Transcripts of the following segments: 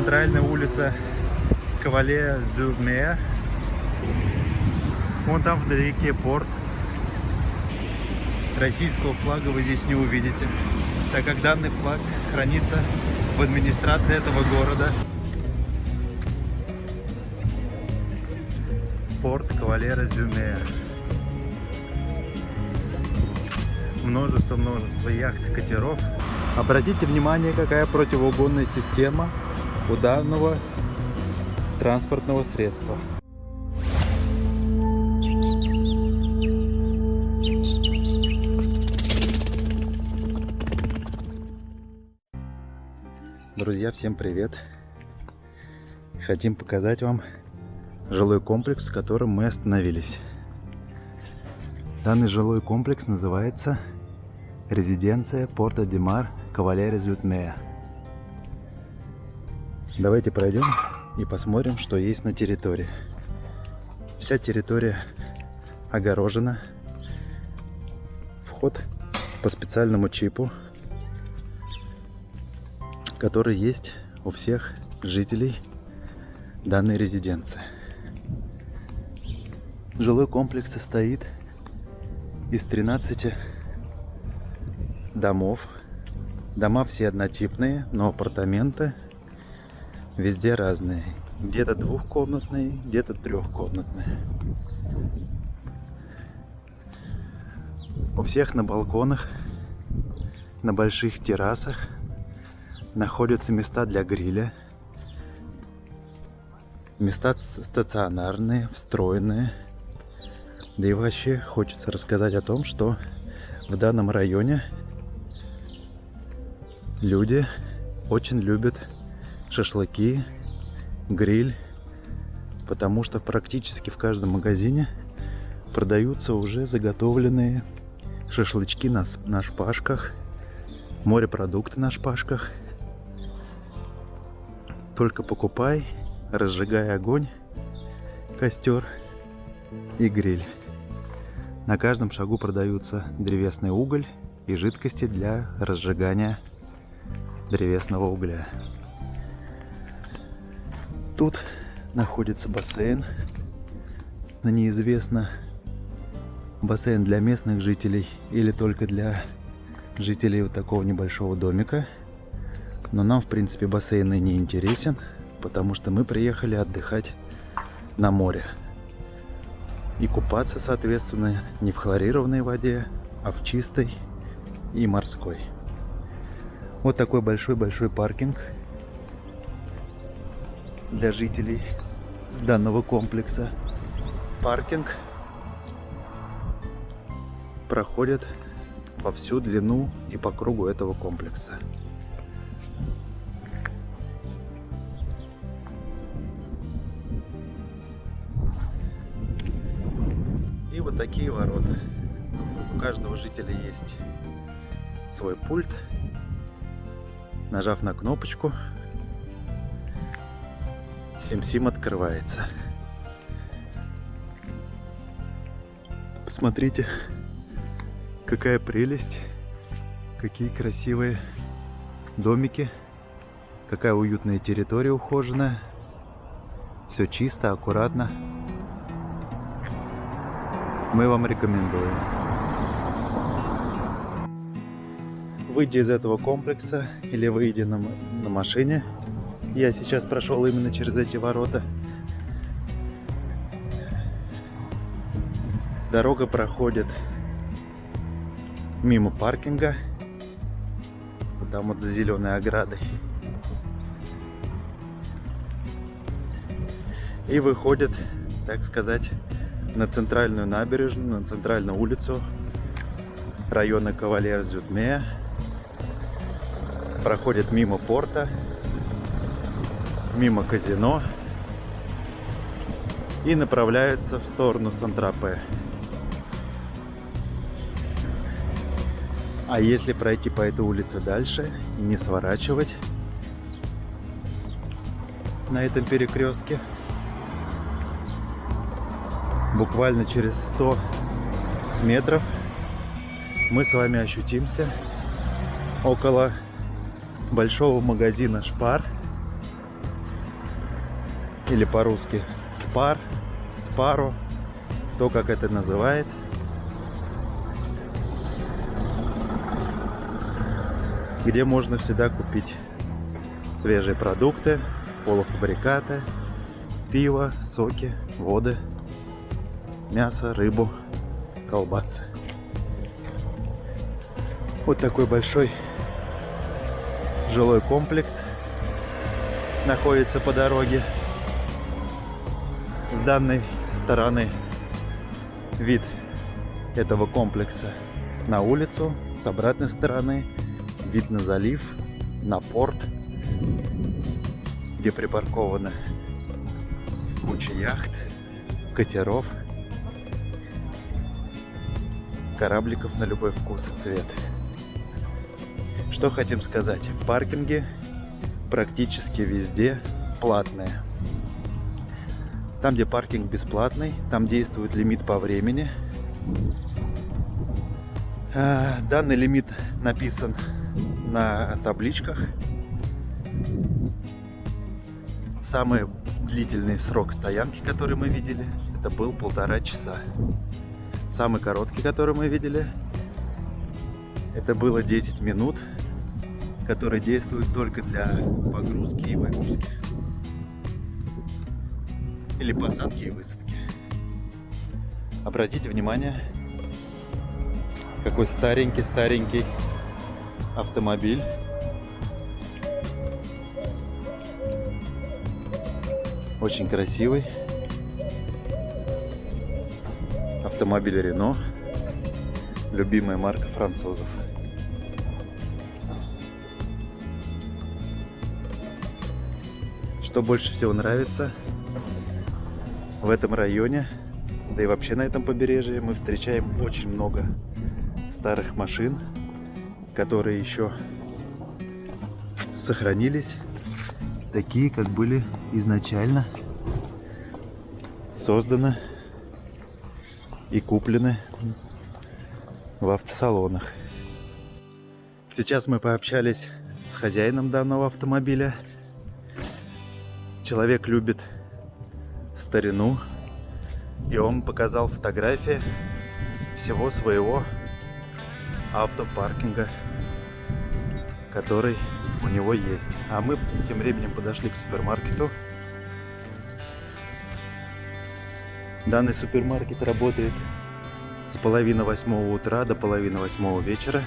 центральная улица Кавале-Зю-Меа. Вон там вдалеке порт. Российского флага вы здесь не увидите, так как данный флаг хранится в администрации этого города. Порт Кавале-Зю-Меа. Множество яхт и катеров. Обратите внимание, какая противоугонная система у данного транспортного средства. Друзья, всем привет! Хотим показать вам жилой комплекс, в котором мы остановились. Данный жилой комплекс называется резиденция Порта де Мар Кавале-Зю-Меа. Давайте пройдем и посмотрим, что есть на территории. Вся территория огорожена. Вход по специальному чипу, который есть у всех жителей данной резиденции. Жилой комплекс состоит из 13 домов. Дома все однотипные, но апартаменты везде разные. Где-то двухкомнатные, где-то трехкомнатные. У всех на балконах, на больших террасах находятся места для гриля. Места стационарные, встроенные. Да и вообще хочется рассказать о том, что в данном районе люди очень любят шашлыки, гриль, потому что практически в каждом магазине продаются уже заготовленные шашлычки на шпажках, морепродукты на шпажках. Только покупай, разжигай огонь, костер и гриль. На каждом шагу продаются древесный уголь и жидкости для разжигания древесного угля. Тут находится бассейн, но неизвестно, бассейн для местных жителей или только для жителей вот такого небольшого домика. Но нам, в принципе, бассейн и не интересен, потому что мы приехали отдыхать на море. И купаться, соответственно, не в хлорированной воде, а в чистой и морской. Вот такой большой паркинг для жителей данного комплекса. Паркинг проходит по всю длину и по кругу этого комплекса. И вот такие ворота. У каждого жителя есть свой пульт. Нажав на кнопочку, сим-сим открывается. Посмотрите, какая прелесть, какие красивые домики, какая уютная территория ухоженная. Все чисто, аккуратно. Мы вам рекомендуем. Выйдя из этого комплекса или выйдя на машине, я сейчас прошел именно через эти ворота, дорога проходит мимо паркинга, там вот за зеленой оградой, и выходит, так сказать, на центральную набережную, на центральную улицу района Кавале-Зю-Меа. Проходит мимо порта, мимо казино и направляется в сторону Сан-Тропе. А если пройти по этой улице дальше и не сворачивать на этом перекрестке, буквально через 100 метров мы с вами ощутимся около большого магазина Spar, или по-русски спар, спаро, кто как это называет. Где можно всегда купить свежие продукты, полуфабрикаты, пиво, соки, воды, мясо, рыбу, колбасы. Вот такой большой жилой комплекс находится по дороге. С данной стороны вид этого комплекса на улицу, с обратной стороны вид на залив, на порт, где припаркованы куча яхт, катеров, корабликов на любой вкус и цвет. Что хотим сказать? Паркинги практически везде платные. Там, где паркинг бесплатный, там действует лимит по времени. Данный лимит написан на табличках. Самый длительный срок стоянки, который мы видели, это был 1,5 часа. Самый короткий, который мы видели, это было 10 минут, который действует только для погрузки и выгрузки. Или посадки и высадки. Обратите внимание, какой старенький автомобиль. Очень красивый. Автомобиль Рено. Любимая марка французов. Что больше всего нравится в этом районе, да и вообще на этом побережье, мы встречаем очень много старых машин, которые еще сохранились, такие, как были изначально созданы и куплены в автосалонах. Сейчас мы пообщались с хозяином данного автомобиля. Человек любит старину, и он показал фотографии всего своего автопаркинга, который у него есть. А мы тем временем подошли к супермаркету. Данный супермаркет работает с 7:30 утра до 7:30 вечера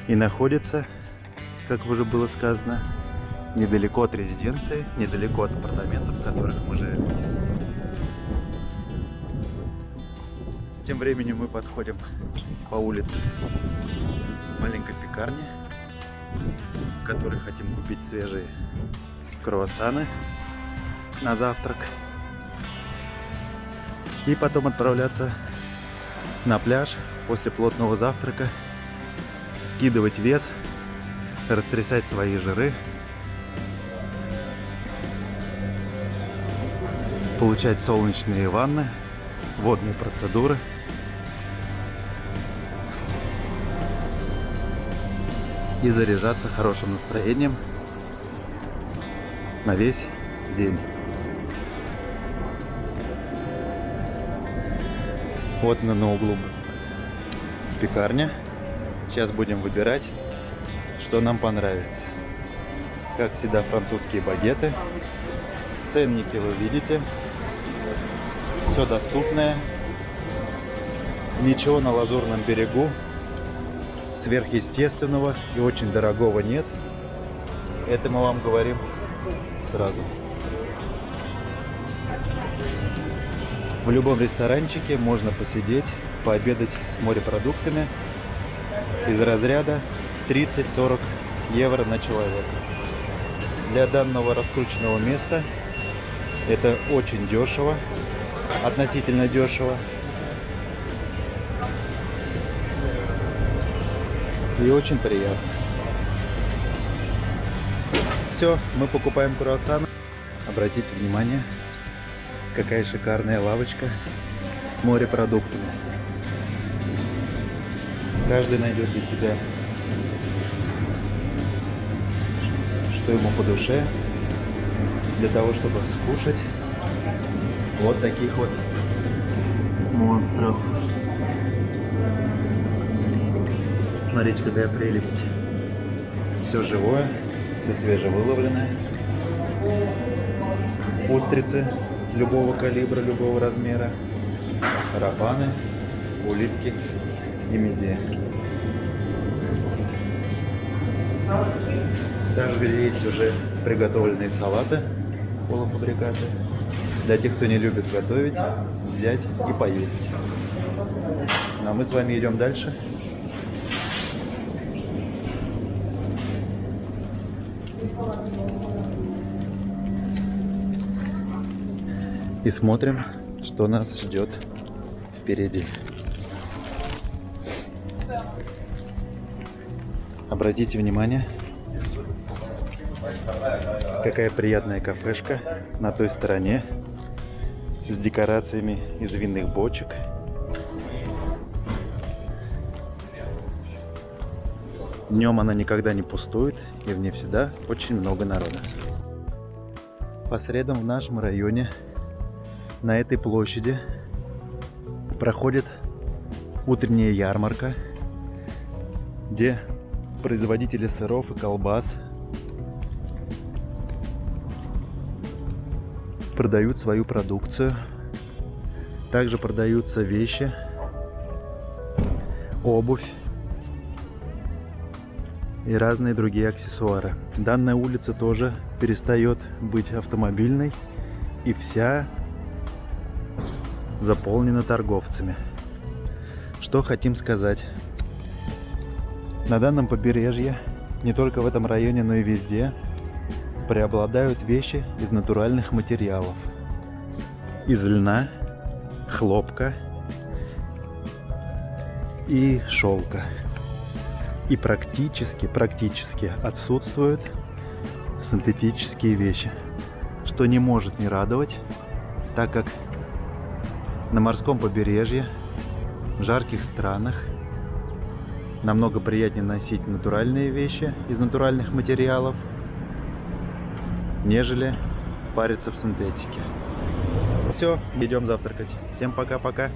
и находится, как уже было сказано, недалеко от резиденции, недалеко от апартаментов, в которых мы живем. Тем временем мы подходим по улице к маленькой пекарне, в которой хотим купить свежие круассаны на завтрак и потом отправляться на пляж после плотного завтрака, скидывать вес, растрясать свои жиры, получать солнечные ванны, водные процедуры. И заряжаться хорошим настроением на весь день. Вот мы на углу пекарня. Сейчас будем выбирать, что нам понравится. Как всегда, французские багеты. Ценники вы видите. Все доступное. Ничего на Лазурном берегу сверхъестественного и очень дорогого нет. Это мы вам говорим сразу. В любом ресторанчике можно посидеть, пообедать с морепродуктами из разряда 30-40 евро на человека. Для данного раскрученного места это очень дешево, относительно дешево. И очень приятно. Все, мы покупаем круассаны. Обратите внимание, какая шикарная лавочка с морепродуктами. Каждый найдет для себя, что ему по душе. для того, чтобы скушать вот таких вот монстров. Смотрите, какая прелесть. Все живое, все свежевыловленное. Устрицы любого калибра, любого размера. Рапаны, улитки и мидии. Также есть уже приготовленные салаты, полуфабрикаты. Для тех, кто не любит готовить, взять и поесть. Ну а мы с вами идем дальше. И смотрим, что нас ждет впереди. Обратите внимание, какая приятная кафешка на той стороне с декорациями из винных бочек. Днем она никогда не пустует, и в ней всегда очень много народа. По средам в нашем районе на этой площади проходит утренняя ярмарка, где производители сыров и колбас продают свою продукцию. Также продаются вещи, обувь и разные другие аксессуары. Данная улица тоже перестает быть автомобильной и вся заполнена торговцами. Что хотим сказать? На данном побережье, не только в этом районе, но и везде, преобладают вещи из натуральных материалов. Из льна, хлопка и шелка. И практически отсутствуют синтетические вещи, что не может не радовать, так как на морском побережье, в жарких странах, намного приятнее носить натуральные вещи из натуральных материалов, нежели париться в синтетике. Все, идем завтракать. Всем пока-пока.